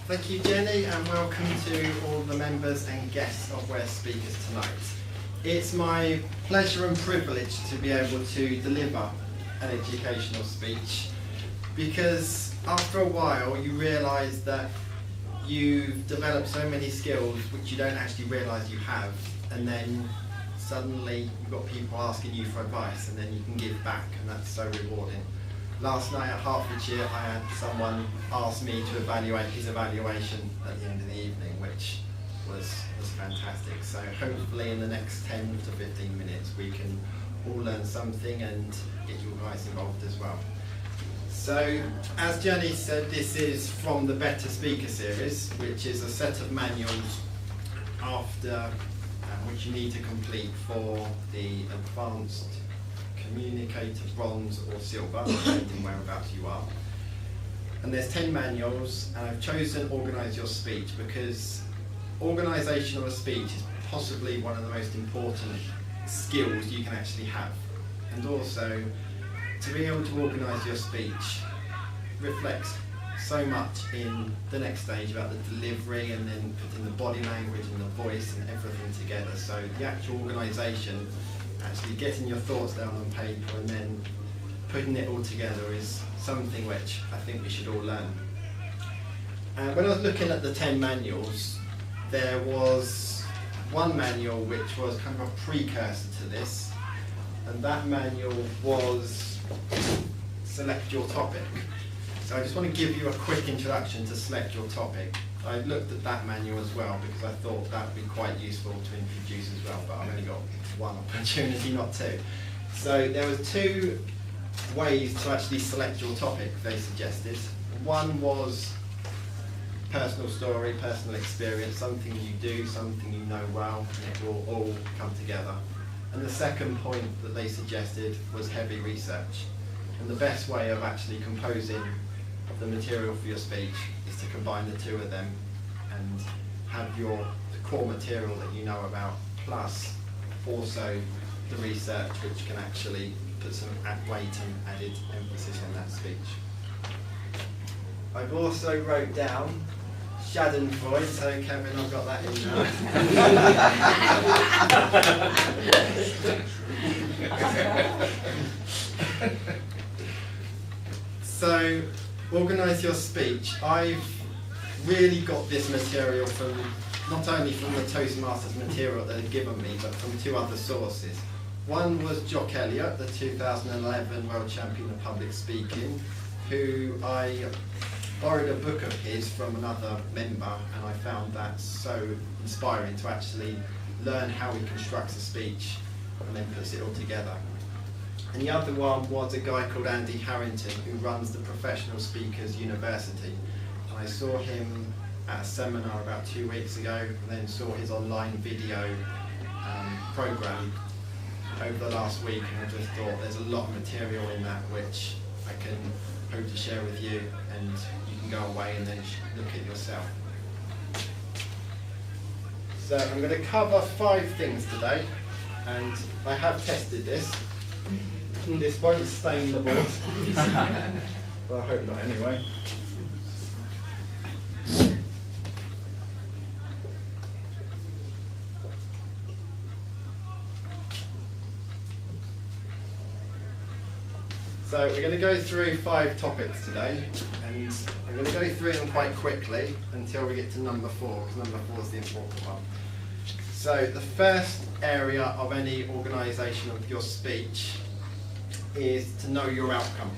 Thank you, Jenny, and welcome to all the members and guests of Ware Speakers tonight. It's my pleasure and privilege to be able to deliver an educational speech, because after a while you realise that you've developed so many skills which you don't actually realise you have, and then suddenly you've got people asking you for advice, and then you can give back, and that's so rewarding. Last night at Hertfordshire, I had someone ask me to evaluate his evaluation at the end of the evening, which was fantastic. So hopefully in the next 10 to 15 minutes we can all learn something and get you guys involved as well. So, as Jenny said, this is from the Better Speaker series, which is a set of manuals after which you need to complete for the Advanced Communicator Bronze or Silver, depending whereabouts you are. And there's 10 manuals, and I've chosen Organise Your Speech because organisation of a speech is possibly one of the most important skills you can actually have. And also, to be able to organise your speech reflects so much in the next stage about the delivery, and then putting the body language and the voice and everything together. So the actual organisation, actually getting your thoughts down on paper and then putting it all together, is something which I think we should all learn. And when I was looking at the 10 manuals, there was one manual which was kind of a precursor to this, and that manual was Select Your Topic. So I just want to give you a quick introduction to Select Your Topic. I looked at that manual as well because I thought that would be quite useful to introduce as well, but I've only got one opportunity, not two. So there were 2 ways to actually select your topic they suggested. One was personal story, personal experience, something you do, something you know well, and it will all come together. And the second point that they suggested was heavy research. And the best way of actually composing the material for your speech is to combine the 2 of them and have the core material that you know about, plus also the research which can actually put some weight and added emphasis on that speech. I've also wrote down Schadenfreude, so Kevin, I've got that in now. So, Organise Your Speech. I've really got this material from, not only from the Toastmasters material that they've given me, but from 2 other sources. One was Jock Elliott, the 2011 World Champion of Public Speaking, who I borrowed a book of his from another member, and I found that so inspiring to actually learn how he constructs a speech and then puts it all together. And the other one was a guy called Andy Harrington, who runs the Professional Speakers University. And I saw him at a seminar about 2 weeks ago, and then saw his online video program over the last week, and I just thought there's a lot of material in that which I can hope to share with you, and you can go away and then look at yourself. So I'm going to cover 5 things today, and I have tested this. This won't stain the board. Well, I hope not anyway. So we're going to go through 5 topics today, and I'm going to go through them quite quickly until we get to number 4, because number 4 is the important one. So the first area of any organisation of your speech is to know your outcome.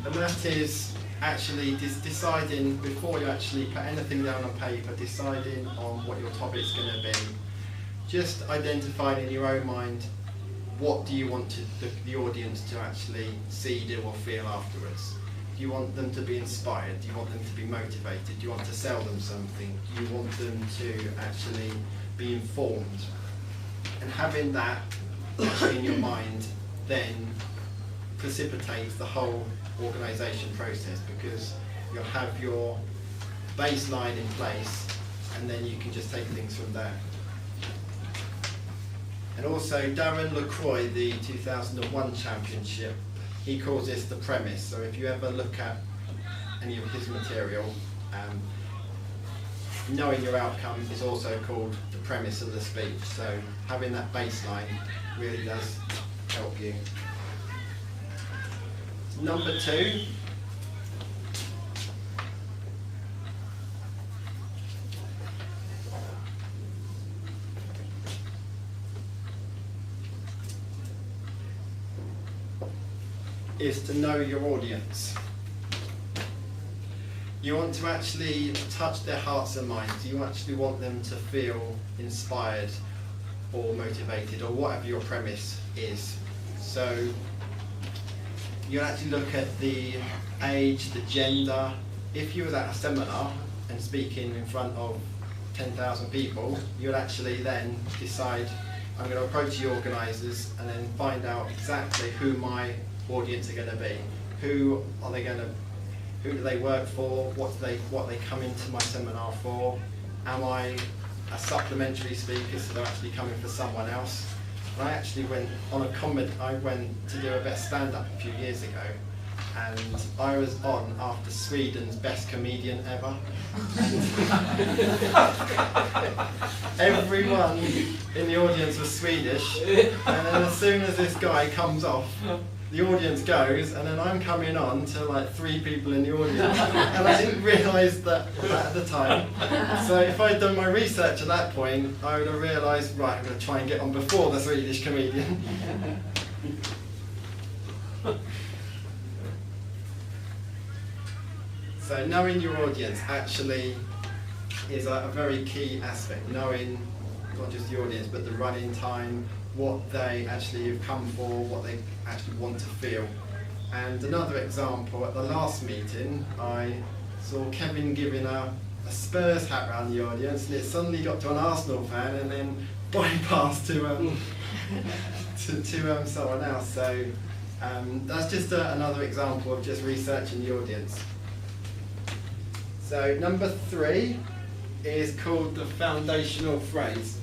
And that is actually deciding, before you actually put anything down on paper, deciding on what your topic's going to be. Just identifying in your own mind, what do you want the audience to actually see, do or feel afterwards? Do you want them to be inspired? Do you want them to be motivated? Do you want to sell them something? Do you want them to actually be informed? And having that in your mind then precipitates the whole organisation process, because you'll have your baseline in place, and then you can just take things from there. And also Darren LaCroix, the 2001 championship, he calls this the premise. So if you ever look at any of his material, knowing your outcome is also called the premise of the speech. So having that baseline really does help you. Number 2. Is to know your audience. You want to actually touch their hearts and minds. You actually want them to feel inspired or motivated or whatever your premise is. So you actually look at the age, the gender. If you were at a seminar and speaking in front of 10,000 people, you'd actually then decide, I'm going to approach the organisers and then find out exactly who my audience are going to be. Who do they work for? What they come into my seminar for? Am I a supplementary speaker, so they're actually coming for someone else? And I actually went to do a bit of stand-up a few years ago, and I was on after Sweden's best comedian ever. Everyone in the audience was Swedish, and then as soon as this guy comes off, the audience goes, and then I'm coming on to like 3 people in the audience, and I didn't realise that at the time. So if I'd done my research at that point, I would have realised, right, I'm going to try and get on before the Swedish comedian. So knowing your audience actually is a very key aspect. Knowing not just the audience, but the running time, what they actually have come for, what they actually want to feel. And another example, at the last meeting, I saw Kevin giving a Spurs hat around the audience, and it suddenly got to an Arsenal fan, and then bypassed to someone else. So that's just another example of just researching the audience. So number 3 is called the foundational phrase.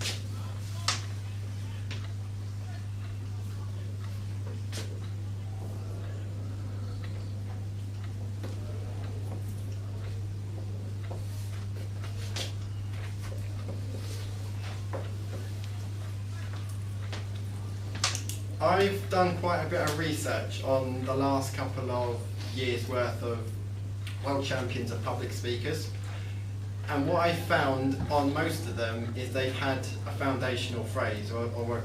I've done quite a bit of research on the last couple of years' worth of world champions of public speakers, and what I found on most of them is they've had a foundational phrase or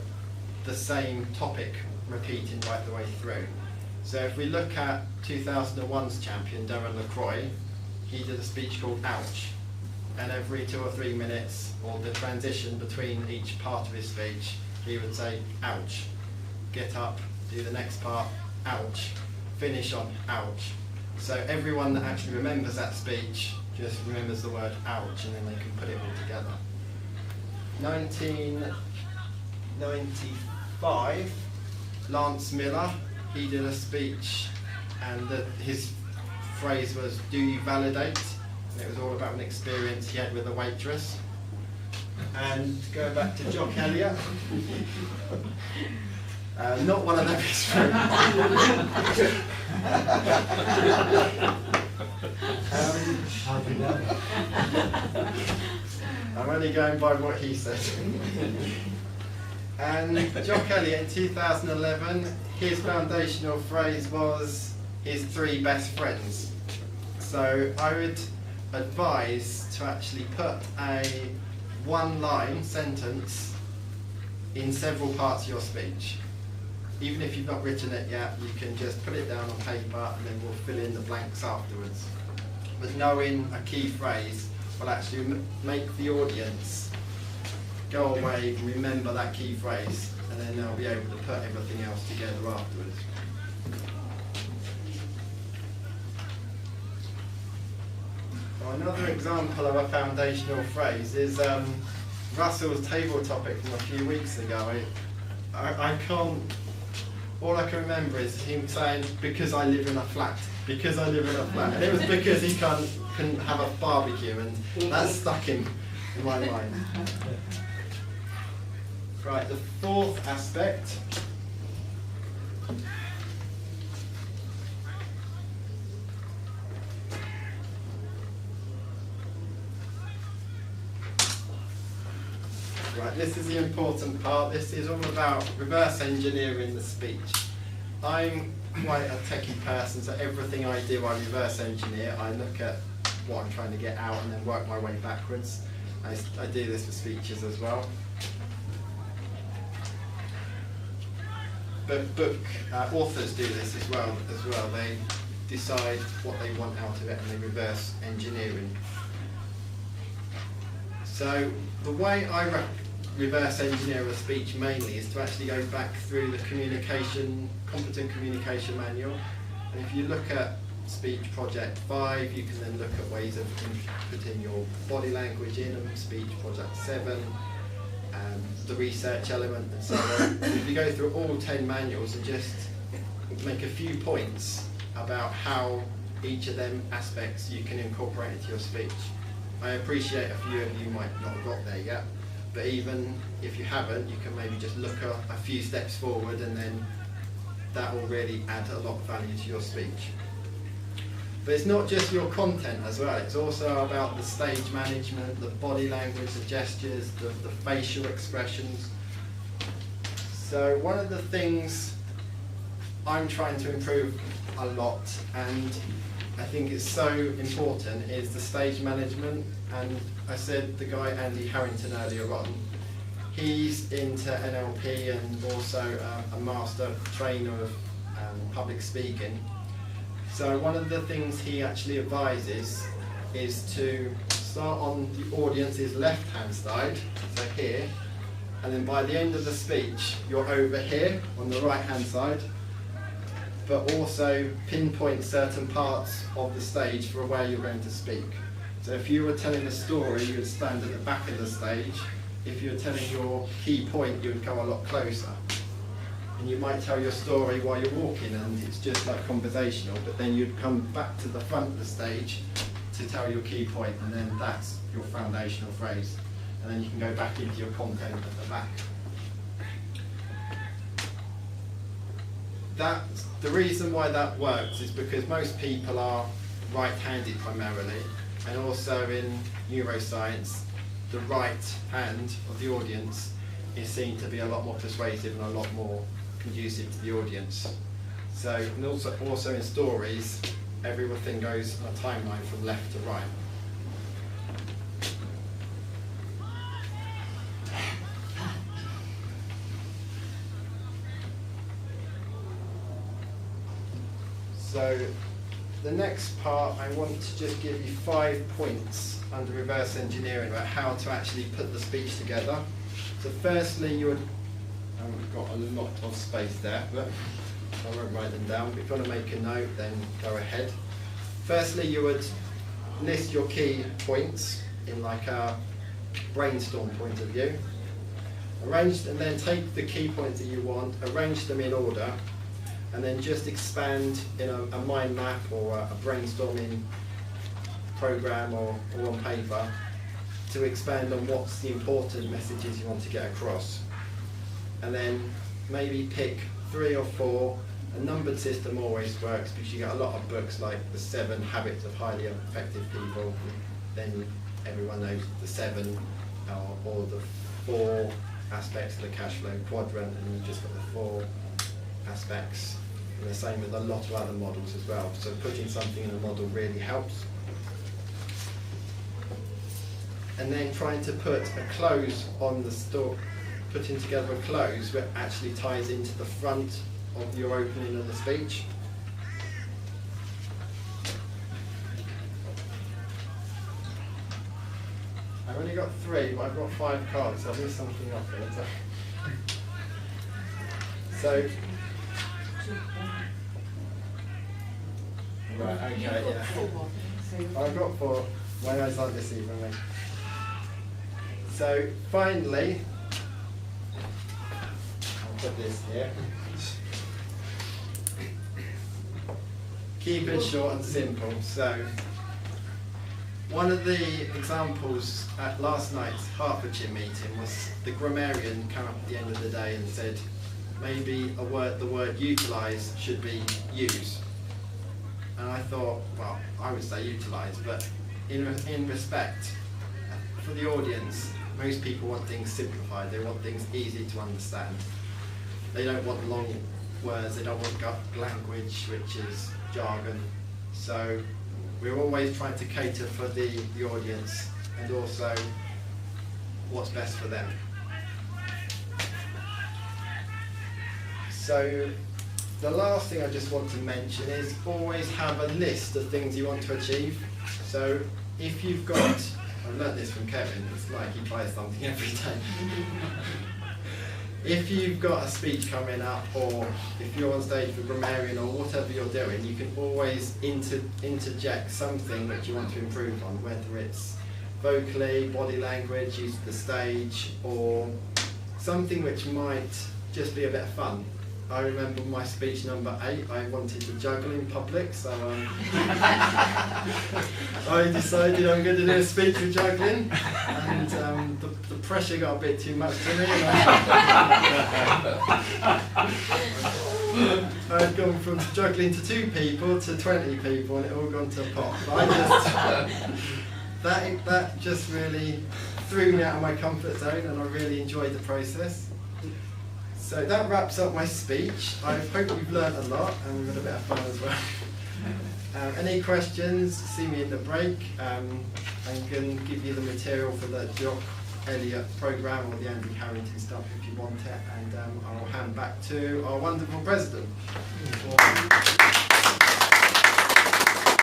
the same topic repeating right the way through. So if we look at 2001's champion, Darren LaCroix, he did a speech called Ouch, and every 2 or 3 minutes, or the transition between each part of his speech, he would say ouch, get up, do the next part, ouch, finish on ouch. So everyone that actually remembers that speech just remembers the word ouch, and then they can put it all together. 1995, Lance Miller, he did a speech, and his phrase was, do you validate? And it was all about an experience he had with a waitress. And going back to Jock Elliott, not one of them is true. I'm only going by what he said. And Jock Elliott in 2011, his foundational phrase was his 3 best friends. So I would advise to actually put a 1-line sentence in several parts of your speech. Even if you've not written it yet, you can just put it down on paper and then we'll fill in the blanks afterwards. But knowing a key phrase will actually make the audience go away and remember that key phrase, and then they'll be able to put everything else together afterwards. Well, another example of a foundational phrase is Russell's table topic from a few weeks ago. I all I can remember is him saying, because I live in a flat, because I live in a flat. And it was because he couldn't have a barbecue, and that stuck in my mind. Right, the fourth aspect. Right, this is the important part. This is all about reverse engineering the speech. I'm quite a techie person, so everything I do I reverse engineer. I look at what I'm trying to get out and then work my way backwards. I do this for speeches as well. But book authors do this as well. They decide what they want out of it and they reverse engineering. So the way I reverse engineer a speech mainly is to actually go back through the competent communication manual. And if you look at speech project 5, you can then look at ways of putting your body language in, and speech project 7, the research element and so on. If you go through all 10 manuals and just make a few points about how each of them aspects you can incorporate into your speech. I appreciate a few of you might not have got there yet, but even if you haven't, you can maybe just look a few steps forward, and then that will really add a lot of value to your speech. But it's not just your content as well, it's also about the stage management, the body language, the gestures, the facial expressions. So one of the things I'm trying to improve a lot, and I think it's so important, is the stage management. And I said the guy Andy Harrington earlier on, he's into NLP and also a master trainer of public speaking. So one of the things he actually advises is to start on the audience's left-hand side, so here, and then by the end of the speech, you're over here on the right-hand side, but also pinpoint certain parts of the stage for where you're going to speak. So if you were telling a story, you would stand at the back of the stage. If you were telling your key point, you would go a lot closer. And you might tell your story while you're walking, and it's just like conversational, but then you'd come back to the front of the stage to tell your key point, and then that's your foundational phrase. And then you can go back into your content at the back. The reason why that works is because most people are right-handed primarily, and also in neuroscience, the right hand of the audience is seen to be a lot more persuasive and a lot more conducive to the audience. So, and also in stories, everything goes on a timeline from left to right. So the next part, I want to just give you 5 points under reverse engineering about how to actually put the speech together. So firstly, you would, I've got a lot of space there, but I won't write them down. But if you want to make a note, then go ahead. Firstly, you would list your key points in like a brainstorm point of view. And then take the key points that you want, arrange them in order, and then just expand in a mind map or a brainstorming program or on paper to expand on what's the important messages you want to get across. And then maybe pick 3 or 4. A numbered system always works because you get a lot of books like The 7 Habits of Highly Effective People. Then everyone knows the 7 or the 4 aspects of the cash flow quadrant, and you've just got the 4 aspects. And the same with a lot of other models as well. So putting something in a model really helps. And then trying to put a close on the story, putting together a close that actually ties into the front of your opening of the speech. I've only got 3, but I've got 5 cards, so I've missed something off here. So right, okay, yeah. I've got 4. My eyes aren't deceiving me. So finally, I'll put this here. keep it short and simple. So, one of the examples at last night's Hertfordshire meeting was the grammarian came up at the end of the day and said maybe the word utilise should be use. And I thought, well, I would say utilise, but in respect for the audience, most people want things simplified. They want things easy to understand. They don't want long words. They don't want language which is jargon. So we're always trying to cater for the audience and also what's best for them. So the last thing I just want to mention is always have a list of things you want to achieve. So if you've got, I've learnt this from Kevin, it's like he tries something every day. If you've got a speech coming up, or if you're on stage for grammarian or whatever you're doing, you can always interject something that you want to improve on, whether it's vocally, body language, use of the stage, or something which might just be a bit of fun. I remember my speech number 8, I wanted to juggle in public, so I decided I'm going to do a speech with juggling, and the pressure got a bit too much to me. I'd gone from juggling to 2 people to 20 people, and it all gone to pot. But that just really threw me out of my comfort zone, and I really enjoyed the process. So that wraps up my speech. I hope you've learnt a lot and we've had a bit of fun as well. Any questions, see me in the break. I can give you the material for the Jock Elliott programme or the Andrew Harrington stuff if you want it, and I'll hand back to our wonderful president.